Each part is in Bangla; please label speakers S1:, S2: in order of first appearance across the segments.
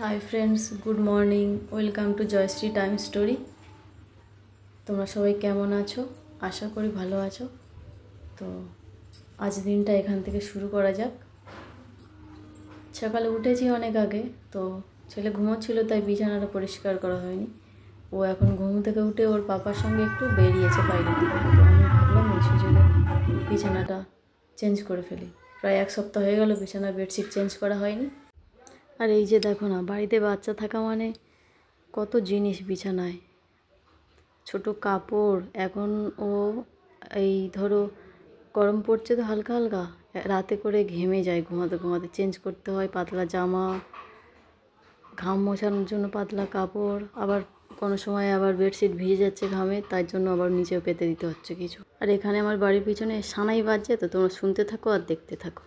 S1: High friends good morning welcome to Jayashree time story. তোমরা সবাই কেমন আছো? আশা করি ভালো আছো। তো আজ দিনটা এখান থেকে শুরু করা যাক। সকালে উঠেছি অনেক আগে, তো ছেলে ঘুমোচ্ছিল তাই বিছানাটা পরিষ্কার করা হয়নি। ও এখন ঘুম থেকে উঠে ওর পাপার সঙ্গে একটু বেরিয়েছে বাইরের দিকে, তো আমি ভাবলাম এই সুযোগে বিছানাটা চেঞ্জ করে ফেলি। প্রায় এক সপ্তাহ হয়ে গেল বিছানার বেডশিট চেঞ্জ করা হয়নি। আর এই যে দেখো না, বাড়িতে বাচ্চা থাকা মানে কত জিনিস বিছানায়, ছোট কাপড়। এখন ও এই ধরো গরম পড়ছে তো হালকা হালকা, রাতে করে ঘেমে যায়, ঘুমাতে ঘুমাতে চেঞ্জ করতে হয় পাতলা জামা, ঘাম মোছানোর জন্য পাতলা কাপড়, আবার কোনো সময় আবার বেডশিট ভিজে যাচ্ছে ঘামে, তার জন্য আবার নিচেও পেতে দিতে হচ্ছে কিছু। আর এখানে আমার বাড়ির পিছনে সানাই বাজছে, তো তোমরা শুনতে থাকো আর দেখতে থাকো।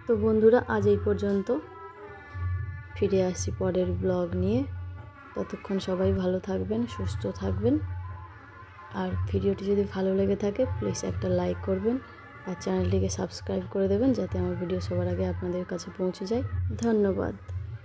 S1: তো বন্ধুরা, আজ এই পর্যন্ত, ফিরে আসছি পরের ব্লগ নিয়ে। ততক্ষণ সবাই ভালো থাকবেন, সুস্থ থাকবেন। আর ভিডিওটি যদি ভালো লেগে থাকে প্লিজ একটা লাইক করবেন আর চ্যানেলটিকে সাবস্ক্রাইব করে দেবেন, যাতে আমার ভিডিও সবার আগে আপনাদের কাছে পৌঁছে যায়। ধন্যবাদ।